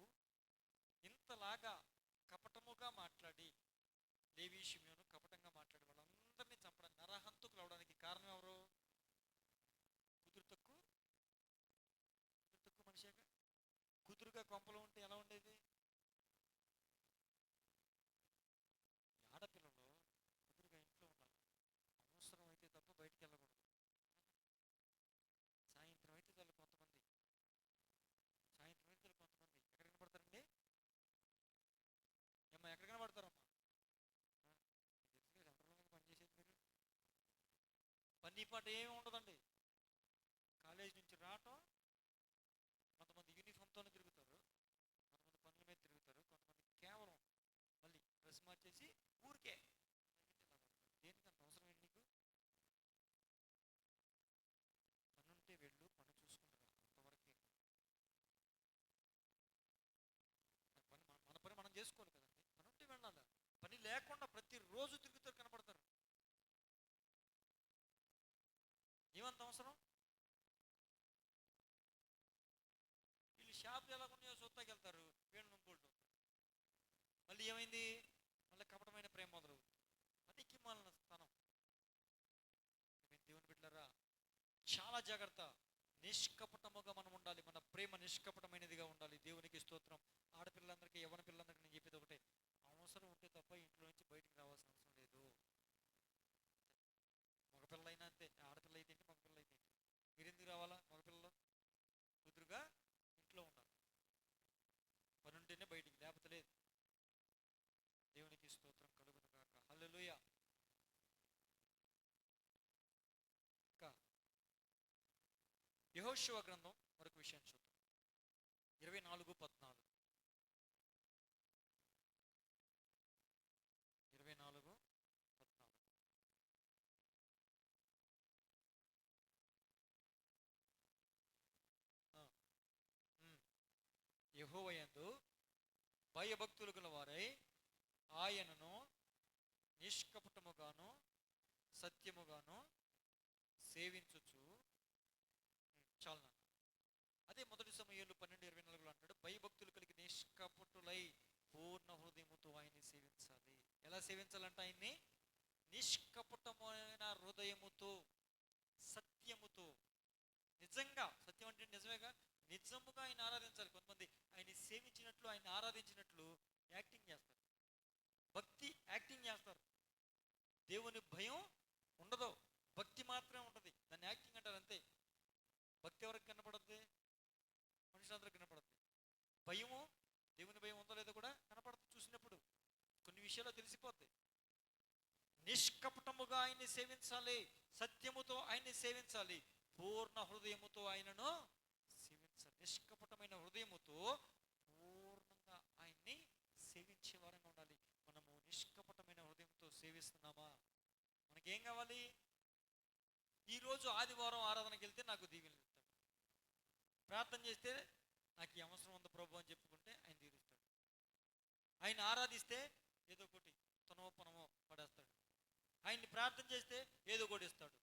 ఇంతలాగా కపటముగా మాట్లాడి లేవి, షిమ్యోను కపటంగా మాట్లాడి వాళ్ళందరినీ చంపడానికి, నరహంతకులు అవడానికి కారణం ఎవరు? కుదురు తక్కువ మనిషిగా. కుదురుగా కొంపలో ఉంటే ఎలా ఉండేది? ఆడపిల్లలు కుదురుగా ఇంట్లో ఉండాలి, అవసరం అయితే తప్ప బయటికి వెళ్ళకూడదు. సాయంత్రం అయితే చాలు కొంతమంది, ఎక్కడ కనపడతారండి? ఏమ్మా ఎక్కడ కనపడతారమ్మా? సెంటర్లో పనిచేసేది మీరు, పని పాట ఏమి ఉండదండి. కాలేజ్ నుంచి రావటం, కొంతమంది యూనిఫామ్తోనే తిరుగుతారు, కొంతమంది పనుల మీద తిరుగుతారు, కొంతమంది కేవలం మళ్ళీ డ్రెస్ మార్చేసి ఊరికే. దేనికంత అవసరం ఏంటి నీకు? పని ఉంటే వెళ్ళు, పని చూసుకుంటారా, అంతవరకే. పని మన పని మనం చేసుకోవాలి కదండి. పని ఉంటే వెళ్ళాలా, పని లేకుండా ప్రతిరోజు తిరుగుతారు, కనపడతారు. ఏమంత అవసరం? వీళ్ళు షాపులు ఎలా ఉన్నాయో చూస్తాకి వెళ్తారు, వీళ్ళు నుంకోళ్ళు. మళ్ళీ ఏమైంది? మళ్ళీ కపటమైన ప్రేమ మొదలవుతుంది, పనికి మాలిన స్థానం. దేవుని బిడ్డలారా, చాలా జాగ్రత్త. నిష్కపటముగా మనం ఉండాలి, మన ప్రేమ నిష్కపటమైనదిగా ఉండాలి. దేవునికి స్తోత్రం. ఆడపిల్లలందరికీ, యవ్వన పిల్లలందరికీ నేను చెప్పేది ఒకటే, అవసరం ఉంటే తప్ప ఇంట్లో నుంచి బయటికి రావాల్సిన అవసరం లేదు. మగపిల్ల అయినా అంతే, ఆడపిల్ల అయితే ఏంటి, మగపిల్ల అయితే ఏంటి, మీరు ఎందుకు రావాలా? మగపిల్లలు కుదురుగా ఇంట్లో ఉండాలి, పని ఉంటేనే బయటికి, లేకపోతే లేదు. దేవునికి స్తోత్రం కలుగును గాక. హల్లెలూయా. ఇంకా యెహోషువ గ్రంథం మరొక విషయం చూద్దాం. 24:14. 24:14. యెహోవాయందు భయభక్తులు గల వారై ఆయనను నిష్కపటముగాను సత్యముగాను సేవించుచు. చాలు. అదే మొదటి సమూయేలు 12:24 అంటాడు, భయభక్తులు కలిగి నిష్కపటులై పూర్ణ హృదయముతో ఆయన్ని సేవించాలి. ఎలా సేవించాలంట? ఆయన్ని నిష్కపటమైన హృదయముతో, సత్యముతో. నిజంగా, సత్యం అంటే నిజమేగా, నిజముగా ఆయన ఆరాధించాలి. కొంతమంది ఆయన్ని సేవించినట్లు, ఆయన ఆరాధించినట్లు యాక్టింగ్ చేస్తారు, భక్తి యాక్టింగ్ చేస్తారు. దేవుని భయం ఉండదు, భక్తి మాత్రమే ఉంటుంది, దాన్ని యాక్టింగ్ అంటారు అంతే. భక్తి ఎవరికి కనపడుద్ది? మనుషులందరికీ కనపడుద్ది. భయము, దేవుని భయం ఉందో లేదో కూడా కనపడుతుంది. చూసినప్పుడు కొన్ని విషయాలు తెలిసిపోతాయి. నిష్కపటముగా ఆయన్ని సేవించాలి, సత్యముతో ఆయన్ని సేవించాలి, పూర్ణ హృదయముతో ఆయనను సేవించాలి. నిష్కపటమైన హృదయముతో పూర్ణంగా ఆయన్ని సేవించే వారంగా ఉండాలి. మనము నిష్కపటమైన హృదయంతో సేవిస్తున్నామా? మనకేం కావాలి? ఈరోజు ఆదివారం ఆరాధనకి వెళ్తే నాకు దీవెనలు ఇస్తాడు, ప్రార్థన చేస్తే నాకు ఈ అవసరం ఉంది ప్రభు అని చెప్పుకుంటే ఆయన తీరుస్తాడు, ఆయన ఆరాధిస్తే ఏదో ఒకటి తనో పనమో పడేస్తాడు, ఆయన్ని ప్రార్థన చేస్తే ఏదో ఒకటి ఇస్తాడు.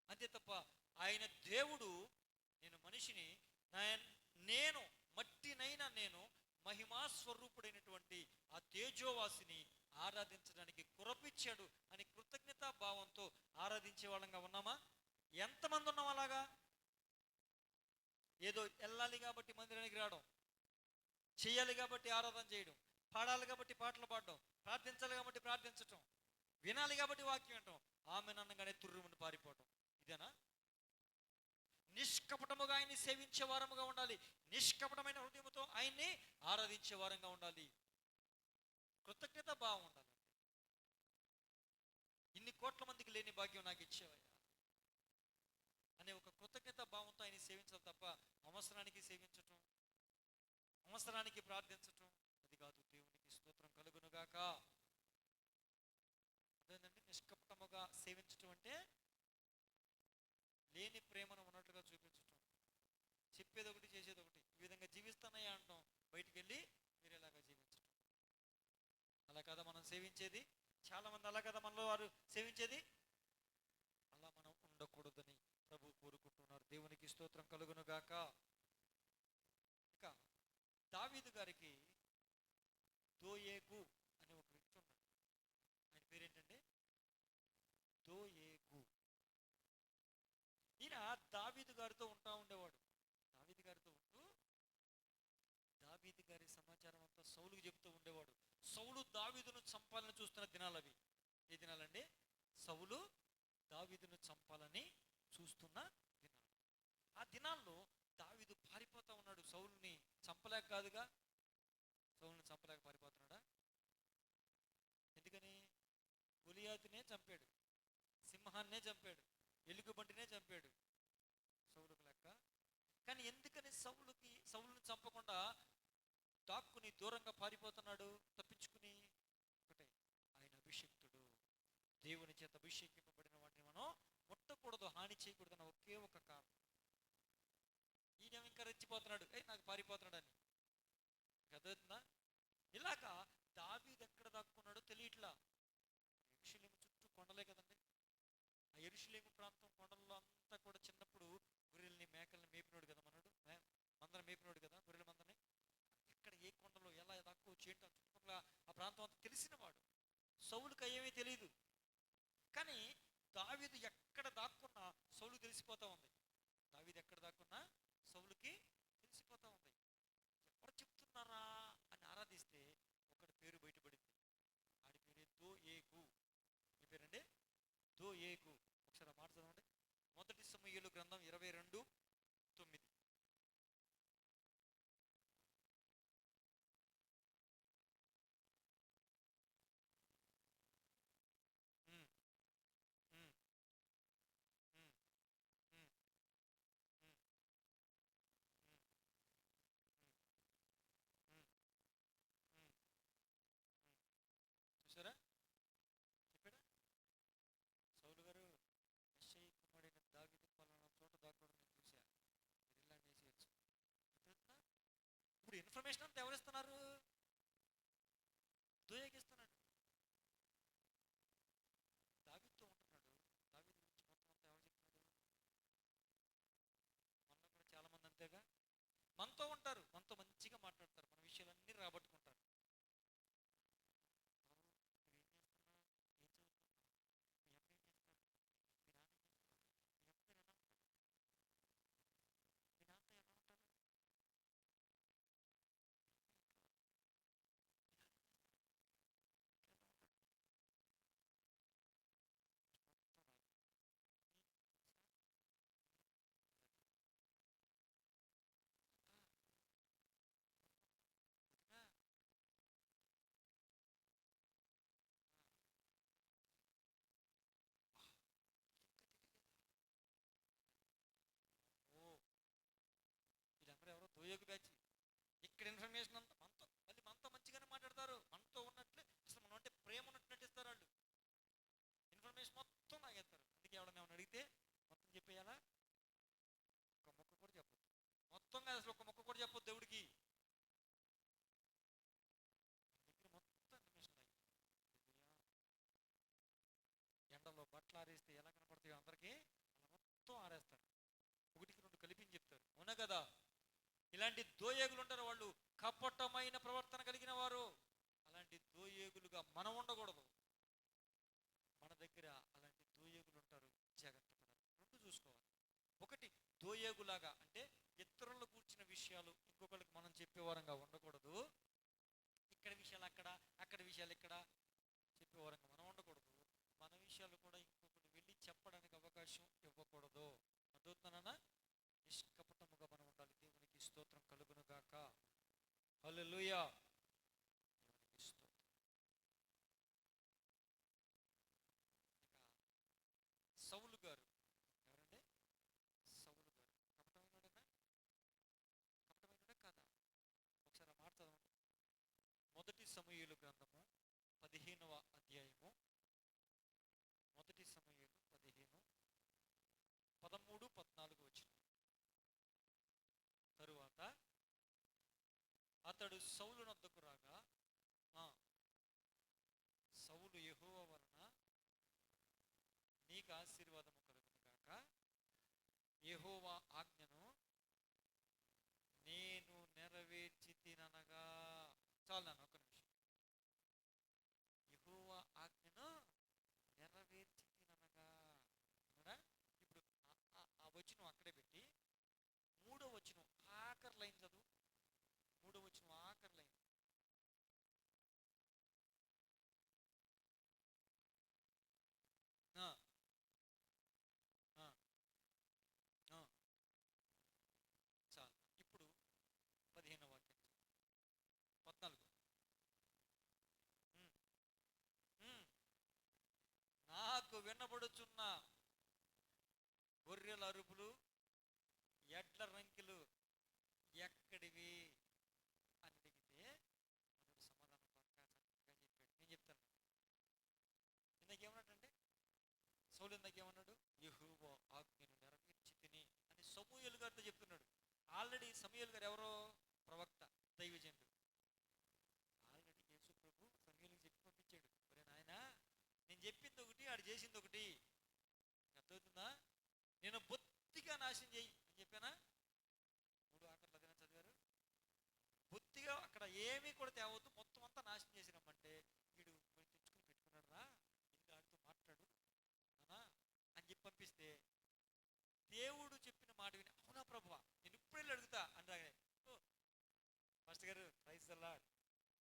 అంతే తప్ప ఆయన దేవుడు, నేను మనిషిని, నేను మట్టినైనా నేను మహిమా స్వరూపుడైనటువంటి ఆ తేజోవాసిని ఆరాధించడానికి కురపిచ్చాడు అని కృతజ్ఞతా భావంతో ఆరాధించే వాళ్ళంగా ఉన్నామా? ఎంతమంది ఉన్నాం అలాగా? ఏదో వెళ్ళాలి కాబట్టి మందిరానికి రావడం, చేయాలి కాబట్టి ఆరాధన చేయడం, పాడాలి కాబట్టి పాటలు పాడడం, ప్రార్థించాలి కాబట్టి ప్రార్థించటం, వినాలి కాబట్టి వాక్యం వినటం, ఆమె నన్నగానే తుర్రుముని పారిపోవటం. ఇదేనా? నిష్కపటముగా ఆయన్ని సేవించే వారముగా ఉండాలి. నిష్కపటమైన హృదయంతో ఆయన్ని ఆరాధించే వారంగా ఉండాలి. కృతజ్ఞత భావం ఉండాలి. ఇన్ని కోట్ల మందికి లేని భాగ్యం నాకు ఇచ్చేవయ్యా అనే ఒక కృతజ్ఞత భావంతో ఆయన సేవించాలి తప్ప అవసరానికి సేవించటం, అవసరానికి ప్రార్థించటం అది కాదు. దేవునికి స్తోత్రం కలుగునుగాక. అదేంటంటే నిష్కపటముగా సేవించటం అంటే లేని ప్రేమను ఉన్నట్లుగా చూపించటం, చెప్పేది ఒకటి చేసేది ఒకటి, ఈ విధంగా జీవిస్తానయ్యా అంటాం, బయటికి వెళ్ళి వేరేలాగా జీవించటం. అలా కదా మనం సేవించేది. చాలా మంది అలా కదా మనలో వారు సేవించేది. అలా మనం ఉండకూడదని ప్రభు కోరుకుంటున్నారు. దేవునికి స్తోత్రం కలుగునుగాక. ఇక దావీదు గారికి దోయేగు అనే ఒక వ్యక్తి ఉన్నాడు. ఆయన పేరేంటంటే దోయేగు. ఈయన దావీదు గారితో ఉండేవాడు. దావీదు గారితో ఉంటూ దావీదు గారి సమాచారం అంతా సౌలుకి చెప్తూ ఉండేవాడు. సౌలు దావీదును చంపాలని చూస్తున్న దినాలు అవి. ఏ దినాలండి? సౌలు దావీదును చంపాలని చూస్తున్న దినాలు. ఆ దినాల్లో దావీదు పారిపోతా ఉన్నాడు. సౌలుని చంపలేక కాదుగా, సౌలుని చంపలేక పారిపోతున్నాడా? ఎందుకని? గొలియాతునే చంపాడు, సింహాన్నే చంపాడు, ఎలుగుబంటినే చంపాడు సౌలుకు లెక్క. కానీ ఎందుకని సౌలుని చంపకుండా దాక్కుని దూరంగా పారిపోతున్నాడు, తప్పించుకుని? ఒకటే, ఆయన అభిషిక్తుడు, దేవుని చేత అభిషేకింపబడిన వాటిని మనం ముట్టకూడదు, హాని చేయకూడదన్న ఒకే ఒక కారణం. ఈయన ఇంకా రెచ్చిపోతున్నాడు, నాకు పారిపోతున్నాడని. కదవుతుందా? ఇలాగా దావీదు ఎక్కడ దాక్కున్నాడో తెలియట్లా. యెరూషలేము చుట్టూ కొండలే కదండి. ఆ యెరూషలేము ప్రాంతం కొండల్లో అంతా కూడా చిన్నప్పుడు గొర్రెల్ని మేకల్ని మేపినోడు కదా మనోడు, మందరం మేపినోడు కదా గొర్రెల మందని. ఎక్కడ ఏ కొండలో ఎలా దాక్కోవచ్చు ఏంటి ఆ చుట్టుపక్కల ఆ ప్రాంతం అంతా తెలిసినవాడు. సౌలుకి ఏమీ తెలియదు. కానీ దావీదు ఎక్కడ దాక్కున్నా సౌలు తెలిసిపోతా ఉంది. దావీదు ఎక్కడ దాక్కున్నా సౌలుకి తెలిసిపోతా ఉంది. ఎవరు చెప్తున్నారా అని ఆరాధిస్తే ఒకటి పేరు బయటపడింది. ఆడి పేరే దోయేగు. ఏ పేరండి? దోయేగు. ఒకసారి మాట చదవండి. 1 సమూయేలు గ్రంథం 22:9. చూసారా? చెప్పాడా సౌలు గారు? యెష్షయి కుమారుడైన దావీదు పలానా చోట దాక్కోవడం నేను చూసా, మీరు ఇలా చేసేయచ్చు. ఇప్పుడు ఇన్ఫర్మేషన్ అంతా ఎవరిస్తున్నారు? దోయేగిస్తున్నాడు. దావీదుతో ఉంటున్నాడు. దావీదు గురించి మొత్తం అంతా ఎవరు చెప్తున్నాడు? మనలో కూడా చాలా మంది అంతేగా, మనతో ఉంటారు, మనతో మంచిగా మాట్లాడతారు, మన విషయాలన్నీ రాబట్టుకుంటారు. ఓ, వీళ్ళందరూ ఎవరో దోయేగు బ్యాచ్. ఇక్కడ ఇన్ఫర్మేషన్ అంతా మనతో, మళ్ళీ మనతో మంచిగానే మాట్లాడతారు, మనతో ఉన్నట్లే అసలు మనం అంటే ప్రేమ ఉన్నట్టు నటిస్తారు వాళ్ళు. ఇన్ఫర్మేషన్ మొత్తం లాగేస్తారు. అందుకే ఎవడన్నా ఏమన్నా అడిగితే మొత్తం చెప్పేయాలా? ఒక మొక్క కూడా చెప్పొద్దు. మొత్తం కాదు, అసలు ఒక మొక్క కూడా చెప్పొద్దు దేవుడికి. దగ్గర మొత్తం ఇన్ఫర్మేషన్ లాగి ఎండలో బట్టలు ఆరేస్తే ఎలా కనపడతాయో అందరికీ అలా మొత్తం ఆరేస్తారు. ఒకటికి రెండు కలిపి చెప్తారు. అవునా కదా? ఇలాంటి దోయేగులు ఉంటారు. వాళ్ళు కపటమైన ప్రవర్తన కలిగిన వారు. అలాంటి దోయేగులుగా మనం ఉండకూడదు. మన దగ్గర అలాంటి దోయేగులు ఉంటారు, జాగ్రత్త పడాలి. రెండు చూసుకోవాలి. సోయేగులాగా, అంటే ఇతరుల కూర్చిన విషయాలు ఇంకొకరికి మనం చెప్పేవారంగా ఉండకూడదు. ఇక్కడ విషయాలు అక్కడ, అక్కడ విషయాలు ఇక్కడ చెప్పేవారంగా మనం ఉండకూడదు. మన విషయాలు కూడా ఇంకొకటి వెళ్ళి చెప్పడానికి అవకాశం ఇవ్వకూడదు. అర్థవుతున్నానా? నిష్కపటముగా మనం ఉండాలి. దేవునికి స్తోత్రం కలుగును గాక. హల్లెలూయా. దేవునికి స్తోత్రం. ఇక సౌలు గారు, ఎవరండి? సౌలు గారు కపటమైనడేనా? కపటమైనడే కాదా? ఒకసారి ఆ మాట చదవండి. మొదటి సమూయేలు గ్రంథము 15వ అధ్యాయము. మొదటి సమూయేలు 15, 13, 14 వచ్చిన తరువాత అతడు సౌలు నొద్దకు రాగా, సౌలు యెహోవా వలన నీకు ఆశీర్వాదము కలుగును గాక, యెహోవా ఆజ్ఞను నేను నెరవేర్చి తిననగా. చాలు నాన్న, ఒక్క నిమిషం. యెహోవా ఆజ్ఞను నెరవేర్చి తిననగా అన్నాడా? ఇప్పుడు ఆ వచనం అక్కడే పెట్టి 3వ వచనం ఆఖరి లైన్ చదువు. 3వ వచనం ఆఖరి లైన్. ఆ, ఆ, ఆ, చాలు. ఇప్పుడు 15వ వాక్యం, 14. ఉమ్, ఉమ్. నాకు వినబడుచున్న గొర్రెల అరుపులు, ఎడ్ల రంకెలు ఎక్కడివి అని అడిగితే మనకు సమాధానం పక్కా చక్కగా చెప్పాడు. నేను చెప్తాను. ఇందాకేమన్నాడంటే, సౌలు ఇందాకేమన్నాడు? యెహోవా ఆజ్ఞను నెరవేర్చి తిని అని సమూయేలు గారితో చెప్తున్నాడు. ఆల్రెడీ సమూయేలు గారు ఎవరో? ప్రవక్త, దైవజనుడు. ఆల్రెడీ యేసు ప్రభు సమూయేలుకి చెప్పి పంపించాడు, ఒరే నాయన, నేను చెప్పింది ఒకటి, ఆడు చేసింది ఒకటి. అర్థమవుతుందా? నేను బొత్తిగా నాశనం చేయి అని చెప్పానా? 3 ఆఖర్లు అదేనా చదివారు? బొత్తిగా అక్కడ ఏమీ కూడా తేవద్దు, మొత్తం అంతా నాశనం చేసినామంటే వీడు తెచ్చుకుని పెట్టుకున్నాడు రా, ఇది ఆడితో మాట్లాడు అనా అని చెప్పి పంపిస్తే, దేవుడు చెప్పిన మాట విని, అవునా ప్రభువా, నేను ఇప్పుడు వెళ్ళి అడుగుతా అంటానే. ఓ పాస్టర్ గారు, ప్రైజ్ ద లార్డ్,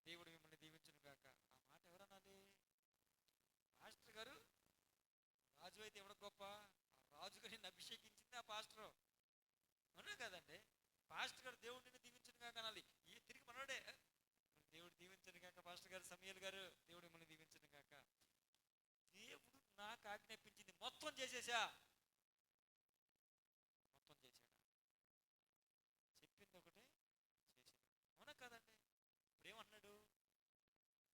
దేవుడు మిమ్మల్ని దీవించును గాక. ఆ మాట ఎవరన్నది? పాస్టర్ గారు. రాజు అయితే ఎవడ గొప్ప? ఆ రాజుగా నిన్ను అభిషేకించింది ఆ పాస్టర్. అవునా కదండి? పాస్టర్ గారు దేవుడు నిన్ను దీవించును గాక అనాలి. ఈ తిరిగి మనోడే దేవుడు దీవించను గాక. పాస్టర్ గారు, సమూయేలు గారు, దేవుడు మిమ్మల్ని దీవించను గాక. దేవుడు నాకు ఆజ్ఞాపించింది మొత్తం చేసేసా. మొత్తం చేశాడా? చెప్పింది ఒకటే, చేశాడు. అవునా కదండి? ఇప్పుడు ఏమన్నాడు?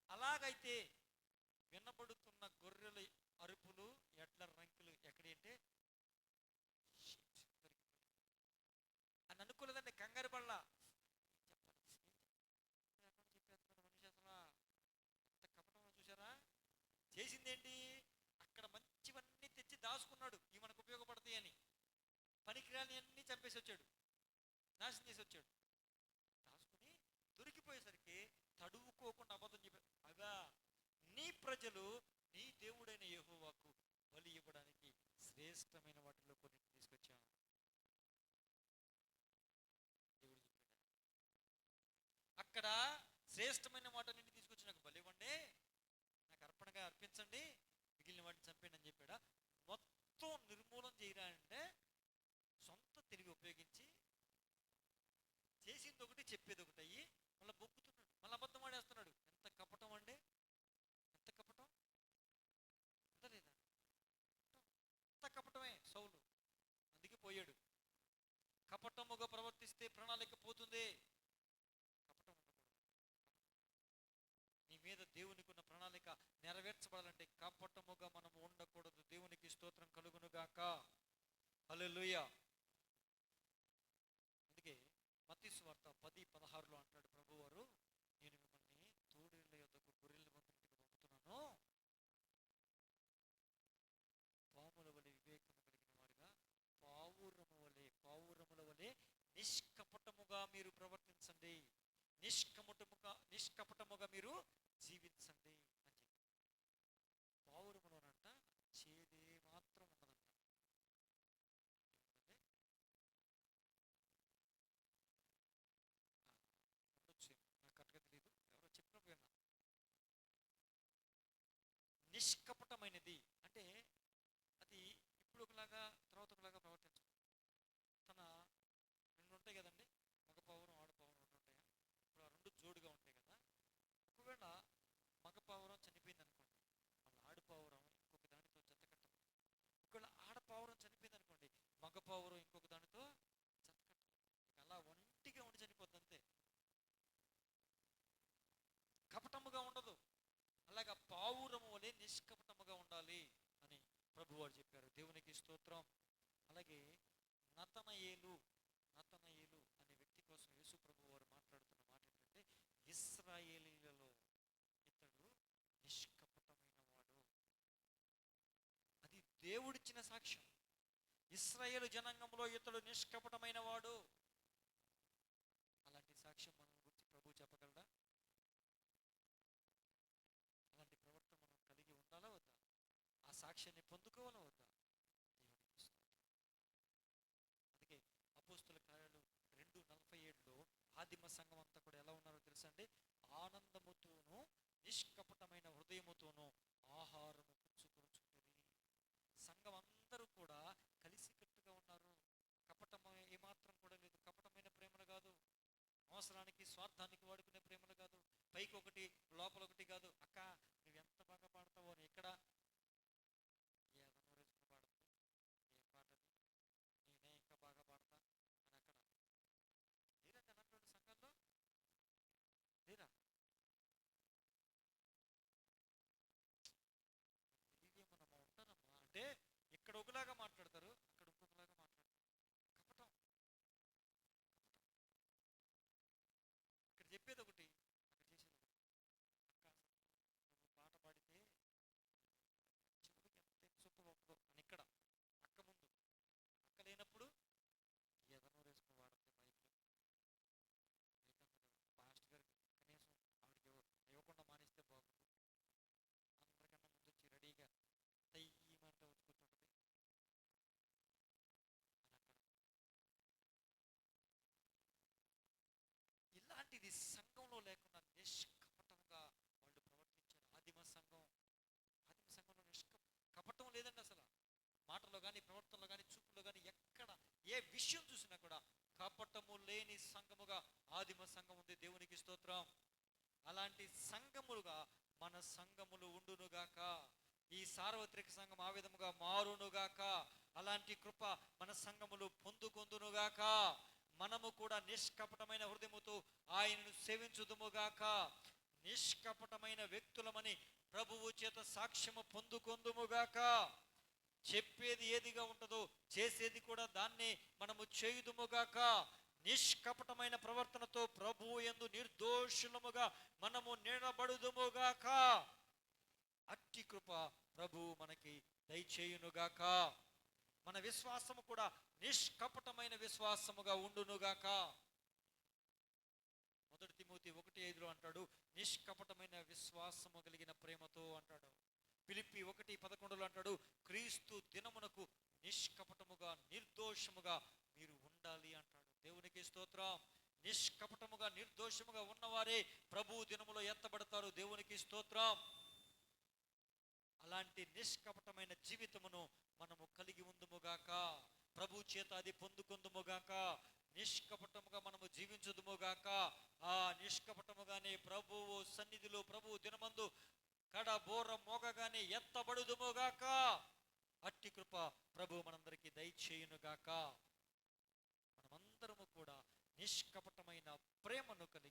అలాగైతే వినబడుతున్న గొర్రెల అరుపులు, ఎడ్ల రంకులు ఎక్కడంటే అని అనుకోలేదండి. కంగారు పడలా. చెప్పేస్తున్నాడు మనిషి. అసలు ఎంత కపటమో చూసారా? చేసిందేంటి? అక్కడ మంచివన్నీ తెచ్చి దాచుకున్నాడు, ఇవి మనకు ఉపయోగపడతాయి అని. పనికిరాని అన్ని చంపేసి వచ్చాడు, నాశనం చేసి వచ్చాడు. దాచుకుని దొరికిపోయేసరికి తడువుకోకుండా అబద్ధం చెప్పాడు. అగా నీ ప్రజలు నీ దేవుడైన యెహోవాకు బలి ఇవ్వడానికి శ్రేష్టమైన వాటిలో కొన్ని తీసుకొచ్చాను. దేవుడు చెప్పాడు, అక్కడ శ్రేష్టమైన వాటిని తీసుకొచ్చి నాకు బలి ఇవ్వండి, నాకు అర్పణగా అర్పించండి, మిగిలిన వాటిని చంపండి అని చెప్పాడా? మొత్తం నిర్మూలన చేయరా అంటే సొంత తెలివి ఉపయోగించి చేసింది ఒకటి, చెప్పేది ఒకటి అయ్యి మళ్ళీ బొక్కుతున్నాడు, మళ్ళీ అబద్ధం ఆడేస్తున్నాడు. ఎంత కపటం అండి! ఎంత కపటం! ఎంత లేదా? ఎంత కపటమే సౌలు. అందుకే పోయాడు. కపటముగా ప్రవర్తిస్తే ప్రణాళిక పోతుంది. కపటం ఉండకూడదు. నీ మీద దేవునికి ఉన్న ప్రణాళిక నెరవేర్చబడాలంటే కపటముగా మనము ఉండకూడదు. దేవునికి స్తోత్రం కలుగునుగాక. హల్లెలూయా. అందుకే మత్తయి సువార్త 10:16 అంటాడు ప్రభువారు, నేను మిమ్మల్ని తోడేళ్ల యొద్దకు గొర్రెల మందరింటికి పంపుతున్నాను, పాముల వలె వివేకము కలిగిన వారుగా, పావురముల వలె నిష్కపటముగా మీరు ప్రవర్తించండి, నిష్కపటముగా మీరు జీవించండి అని చెప్పి. పావురములోనంట చేదే మాత్రం ఉండదంట. నిష్కపటమైనది అంటే అది ఇప్పుడు ఒకలాగా తర్వాత ఒకలాగా ప్రవర్తించదు. తన రెండు ఉంటాయి కదండి, మగ పావురం ఆడ పావురం రెండు ఉంటాయా? ఇప్పుడు ఆ రెండు జోడుగా ఉంటాయి కదా. ఒకవేళ మగ పావురం చనిపోయింది అనుకోండి, వాళ్ళ ఆడు పావురం ఇంకొక దానితో జత కట్టదు. ఒకవేళ ఆడ పావురం చనిపోయింది అనుకోండి, మగ పావురం ఇంకొక దానితో జత కట్టదు. ఇక అలా ఒంటిగా ఉండి చనిపోద్ది అంతే, కపటముగా ఉండదు. అలాగా పావురము వలె నిష్కపటముగా ఉండాలి అని ప్రభువారు చెప్పారు. దేవునికి స్తోత్రం. అలాగే నతనయేలు నతనయేలు అనే వ్యక్తి కోసం యేసు ప్రభు వారు మాట్లాడుతున్న మాట ఏంటంటే, ఇశ్రాయేలీలలో ఇతడు నిష్కపటమైన వాడు. అది దేవుడిచ్చిన సాక్ష్యం. ఇశ్రాయేలు జనాంగంలో ఇతడు నిష్కపటమైన వాడు. అలాంటి సాక్ష్యం మనం గురించి ప్రభు చెప్పగలడా? అలాంటి ప్రవర్తన మనం కలిగి ఉండాలా వద్దా? ఆ సాక్ష్యాన్ని పొందుకోవాలా వద్దా? దేవునికి స్తోత్రం. అందుకే అపోస్తుల కార్యాలు 2:47లో ఆదిమ సంఘం అంతా కూడా ఎలా ఉన్నారో తెలుసా అండి? ఆనందముతోనూ నిష్కపటమైన హృదయముతోనూ ఆహారము పుచ్చుకొనుచుంటిరి. సంఘం అందరూ కూడా కలిసికట్టుగా ఉన్నారు. కపటం ఏమాత్రం కూడా లేదు. కపటమైన ప్రేమలు కాదు, అవసరానికి స్వార్థానికి వాడుకునే ప్రేమలు కాదు, పైకి ఒకటి లోపల ఒకటి కాదు. అక్క నువ్వు ఎంత బాగా పాడతావో అని ఇక్కడ, ఏదో నోరేసుకుని పాడుతుంది, ఏం పాటది, నేనే ఇంకా బాగా పాడతా అని అక్కడ. లేరా అలాంటి సంఘాల్లో? లేరా? తెలియమనమ్మా, ఉంటానమ్మా అంటే ఇక్కడ ఒకలాగా మాట్లాడతారు, అక్కడ ఇంకొకలాగా మాట్లాడతారు. కపటం, కపటం. ఇక్కడ చెప్పేది ఒకటి, అక్కడ చేసేది ఒకటి. అక్క నువ్వు పాట పాడితే చెవుడికి ఎంత సూపర్ ఉంటుందో అని ఇక్కడ. అక్క ముందు, అక్క లేనప్పుడు ఏదైనా వేసుకుని వాడితే మైక్లో పాస్ట్ గారికి కనీసం ఆవిడకి ఇవ్వకుండా మానేస్తే బాగుంటుంది. అందరికన్నా ముందు వచ్చి రెడీగా తయ్యమంటే వచ్చి కూర్చుంటుంది అని అక్కడ. ఇలాంటిది సంఘంలో లేకుండా నిష్కపటంగా వాళ్ళు ప్రవర్తించారు. ఆదిమ సంఘంలో కపటం లేదండి అసలు. మాటలో కానీ, ప్రవర్తనలో కానీ, చూపులో కానీ, ఎక్కడ ఏ విషయం చూసినా కూడా కపటము లేని సంఘముగా ఆదిమ సంఘం ఉంది. దేవునికి స్తోత్రం. అలాంటి సంఘములుగా మన సంఘములు ఉండునుగాక. ఈ సార్వత్రిక సంఘం ఆ విధముగా మారునుగాక. అలాంటి కృప మన సంఘములు పొందుకొందునుగాక. మనము కూడా నిష్కపటమైన హృదయముతో ఆయనను సేవించుదుముగాక. నిష్కపటమైన వ్యక్తులమని ప్రభువు చేత సాక్ష్యము పొందుకొందుముగాక. చెప్పేది ఏదిగా ఉంటుందో చేసేది కూడా దాన్నే మనము చేయుదుముగాక. నిష్కపటమైన ప్రవర్తనతో ప్రభువు యందు నిర్దోషులముగా మనము నిలబడుదుముగాక. అట్టి కృప ప్రభువు మనకి దయచేయునుగాక. మన విశ్వాసము కూడా నిష్కపటమైన విశ్వాసముగా ఉండునుగాక. 1 తిమోతి 1:5 అంటాడు, నిష్కపటమైన విశ్వాసము కలిగిన ప్రేమతో అంటాడు. ఫిలిప్పి 1:11 అంటాడు, క్రీస్తు దినమునకు నిష్కపటముగా నిర్దోషముగా మీరు ఉండాలి అంటాడు. దేవునికి స్తోత్రం. నిష్కపటముగా నిర్దోషముగా ఉన్నవారే ప్రభు దినములో ఎత్తబడతారు. దేవునికి స్తోత్రం. అలాంటి నిష్కపటమైన జీవితమును మనము కలిగి ఉందుముగాక. ప్రభు చేత అది పొందుకుందుముగాక. నిష్కపటముగా మనము జీవించుదుముగాక. ఆ నిష్కపటముగానే ప్రభువు సన్నిధిలో ప్రభు దినమందు కడబోర మోగగానే ఎత్తబడుదుముగాక. అట్టి కృప ప్రభు మనందరికీ దయచేయునుగాక. మనమందరము కూడా నిష్కపటమైన ప్రేమను కలిగి